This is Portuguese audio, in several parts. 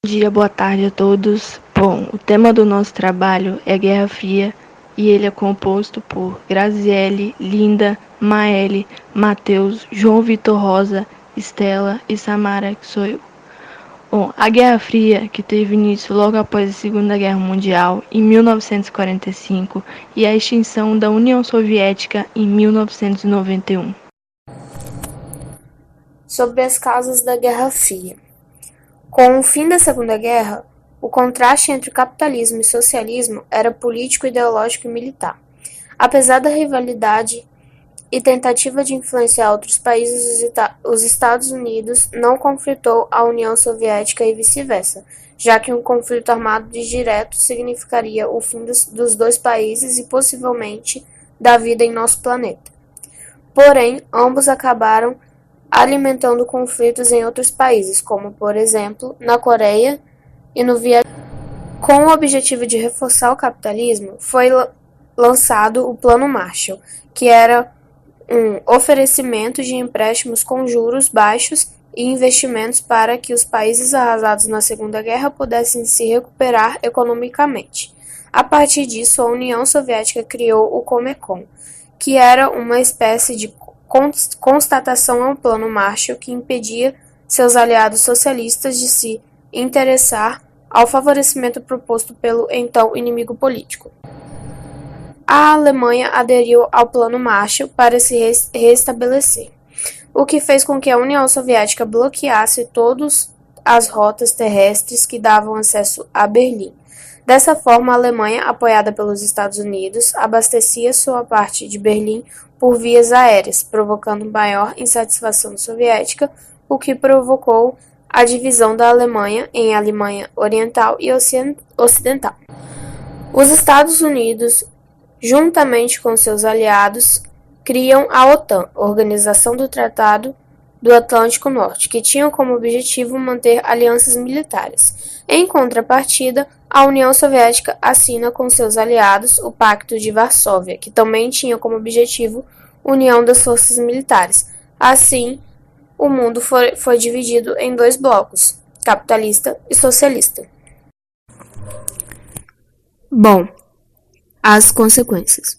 Bom dia, boa tarde a todos. Bom, o tema do nosso trabalho é Guerra Fria e ele é composto por Graziele, Linda, Maele, Matheus, João Vitor Rosa, Estela e Samara, que sou eu. Bom, a Guerra Fria, que teve início logo após a Segunda Guerra Mundial, em 1945, e a extinção da União Soviética em 1991. Sobre as causas da Guerra Fria. Com o fim da Segunda Guerra, o contraste entre capitalismo e socialismo era político, ideológico e militar. Apesar da rivalidade e tentativa de influenciar outros países, os Estados Unidos não conflitou a União Soviética e vice-versa, já que um conflito armado direto significaria o fim dos dois países e possivelmente da vida em nosso planeta. Porém, ambos acabaram alimentando conflitos em outros países, como, por exemplo, na Coreia e no Vietnã. Com o objetivo de reforçar o capitalismo, foi lançado o Plano Marshall, que era um oferecimento de empréstimos com juros baixos e investimentos para que os países arrasados na Segunda Guerra pudessem se recuperar economicamente. A partir disso, a União Soviética criou o Comecon, que era uma espécie de constatação ao Plano Marshall que impedia seus aliados socialistas de se interessar ao favorecimento proposto pelo então inimigo político. A Alemanha aderiu ao Plano Marshall para se restabelecer, o que fez com que a União Soviética bloqueasse todas as rotas terrestres que davam acesso a Berlim. Dessa forma, a Alemanha, apoiada pelos Estados Unidos, abastecia sua parte de Berlim por vias aéreas, provocando maior insatisfação soviética, o que provocou a divisão da Alemanha em Alemanha Oriental e Ocidental. Os Estados Unidos, juntamente com seus aliados, criam a OTAN, Organização do Tratado do Atlântico Norte, que tinham como objetivo manter alianças militares. Em contrapartida, a União Soviética assina com seus aliados o Pacto de Varsóvia, que também tinha como objetivo união das forças militares. Assim, o mundo foi dividido em dois blocos, capitalista e socialista. Bom, as consequências.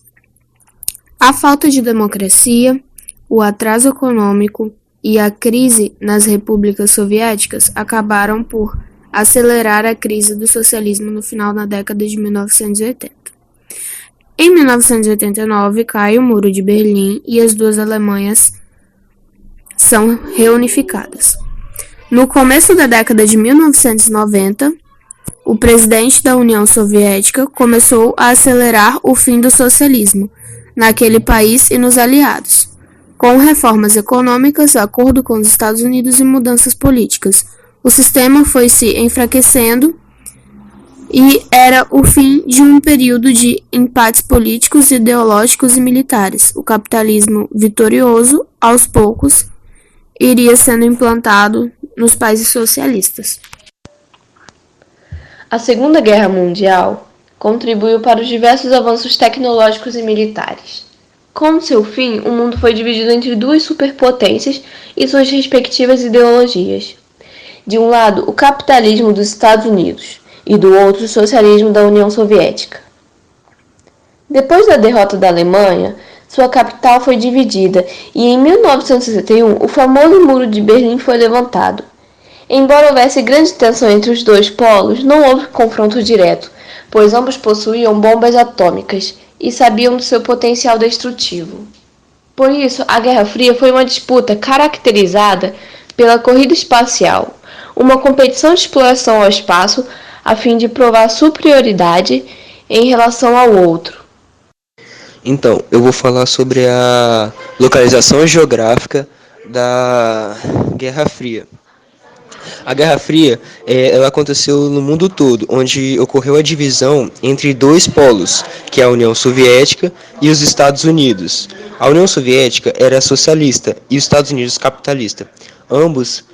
A falta de democracia, o atraso econômico e a crise nas repúblicas soviéticas acabaram por acelerar a crise do socialismo no final da década de 1980. Em 1989, cai o Muro de Berlim e as duas Alemanhas são reunificadas. No começo da década de 1990, o presidente da União Soviética começou a acelerar o fim do socialismo naquele país e nos aliados, com reformas econômicas, acordo com os Estados Unidos e mudanças políticas. O sistema foi se enfraquecendo e era o fim de um período de empates políticos, ideológicos e militares. O capitalismo vitorioso, aos poucos, iria sendo implantado nos países socialistas. A Segunda Guerra Mundial contribuiu para os diversos avanços tecnológicos e militares. Com seu fim, o mundo foi dividido entre duas superpotências e suas respectivas ideologias. De um lado, o capitalismo dos Estados Unidos e do outro, o socialismo da União Soviética. Depois da derrota da Alemanha, sua capital foi dividida e em 1961 o famoso Muro de Berlim foi levantado. Embora houvesse grande tensão entre os dois polos, não houve confronto direto, pois ambos possuíam bombas atômicas e sabiam do seu potencial destrutivo. Por isso, a Guerra Fria foi uma disputa caracterizada pela corrida espacial, uma competição de exploração ao espaço a fim de provar superioridade em relação ao outro. Então, eu vou falar sobre a localização geográfica da Guerra Fria. A Guerra Fria ela aconteceu no mundo todo, onde ocorreu a divisão entre dois polos, que é a União Soviética e os Estados Unidos. A União Soviética era socialista e os Estados Unidos capitalista. Ambos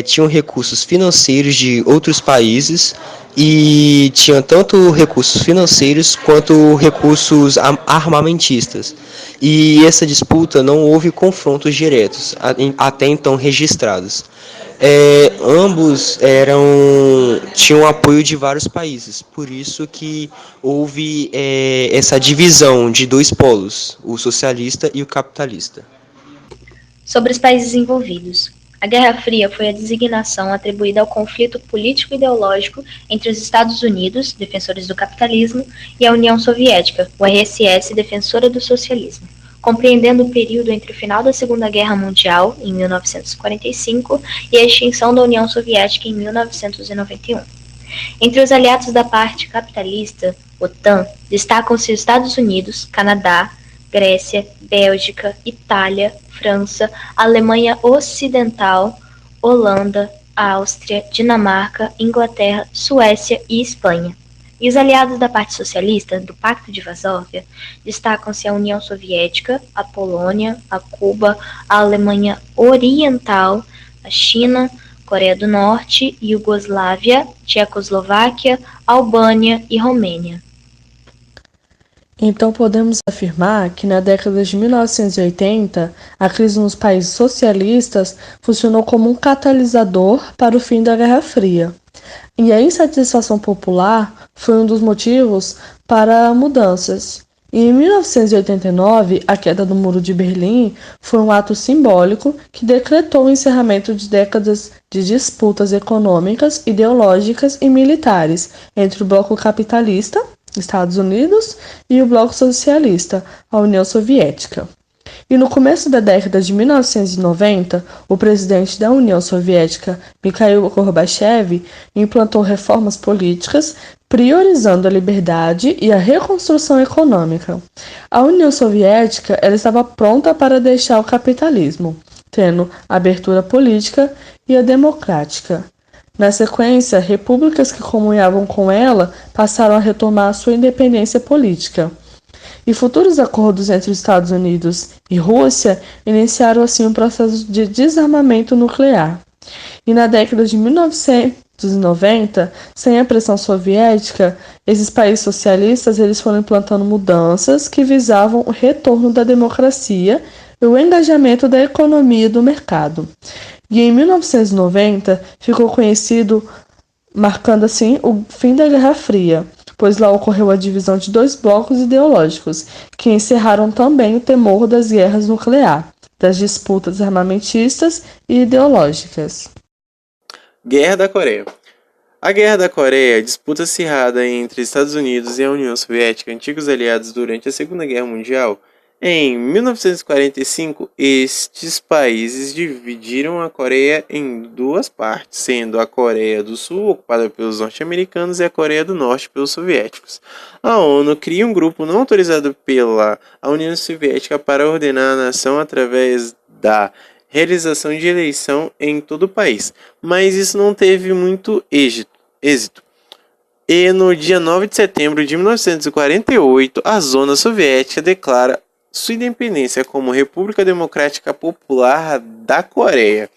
tinham recursos financeiros de outros países e tinham tanto recursos financeiros quanto recursos armamentistas. E essa disputa não houve confrontos diretos, até então registrados. Ambos eram tinham apoio de vários países. Por isso que houve essa divisão de dois polos, o socialista e o capitalista. Sobre os países envolvidos. A Guerra Fria foi a designação atribuída ao conflito político-ideológico entre os Estados Unidos, defensores do capitalismo, e a União Soviética, o RSS, defensora do socialismo, compreendendo o período entre o final da Segunda Guerra Mundial, em 1945, e a extinção da União Soviética em 1991. Entre os aliados da parte capitalista, OTAN, destacam-se os Estados Unidos, Canadá, Grécia, Bélgica, Itália, França, Alemanha Ocidental, Holanda, Áustria, Dinamarca, Inglaterra, Suécia e Espanha. E os aliados da parte socialista, do Pacto de Varsóvia, destacam-se a União Soviética, a Polônia, a Cuba, a Alemanha Oriental, a China, Coreia do Norte, Iugoslávia, Tchecoslováquia, Albânia e Romênia. Então podemos afirmar que na década de 1980, a crise nos países socialistas funcionou como um catalisador para o fim da Guerra Fria. E a insatisfação popular foi um dos motivos para mudanças. E em 1989, a queda do Muro de Berlim foi um ato simbólico que decretou o encerramento de décadas de disputas econômicas, ideológicas e militares entre o bloco capitalista, Estados Unidos, e o bloco socialista, a União Soviética. E no começo da década de 1990, o presidente da União Soviética, Mikhail Gorbachev, implantou reformas políticas, priorizando a liberdade e a reconstrução econômica. A União Soviética ela estava pronta para deixar o capitalismo, tendo a abertura política e a democrática. Na sequência, repúblicas que comunhavam com ela passaram a retomar sua independência política. E futuros acordos entre os Estados Unidos e Rússia iniciaram assim um processo de desarmamento nuclear. E na década de 1990, sem a pressão soviética, esses países socialistas eles foram implantando mudanças que visavam o retorno da democracia e o engajamento da economia e do mercado. E em 1990 ficou conhecido, marcando assim o fim da Guerra Fria, pois lá ocorreu a divisão de dois blocos ideológicos, que encerraram também o temor das guerras nucleares, das disputas armamentistas e ideológicas. Guerra da Coreia. A Guerra da Coreia, disputa acirrada entre Estados Unidos e a União Soviética, antigos aliados durante a Segunda Guerra Mundial. Em 1945, estes países dividiram a Coreia em duas partes, sendo a Coreia do Sul ocupada pelos norte-americanos e a Coreia do Norte pelos soviéticos. A ONU cria um grupo não autorizado pela União Soviética para ordenar a nação através da realização de eleição em todo o país, mas isso não teve muito êxito. E no dia 9 de setembro de 1948, a Zona Soviética declara sua independência como República Democrática Popular da Coreia,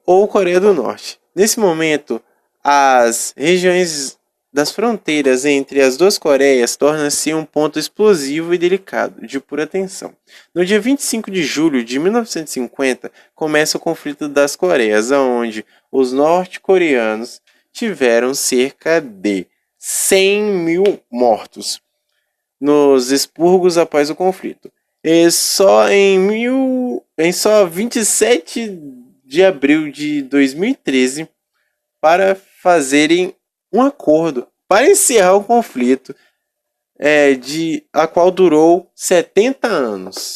ou Coreia do Norte. Nesse momento, as regiões das fronteiras entre as duas Coreias tornam-se um ponto explosivo e delicado, de pura tensão. No dia 25 de julho de 1950, começa o conflito das Coreias, onde os norte-coreanos tiveram cerca de 100 mil mortos nos expurgos após o conflito. E só em 27 de abril de 2013, para fazerem um acordo para encerrar o conflito, a qual durou 70 anos.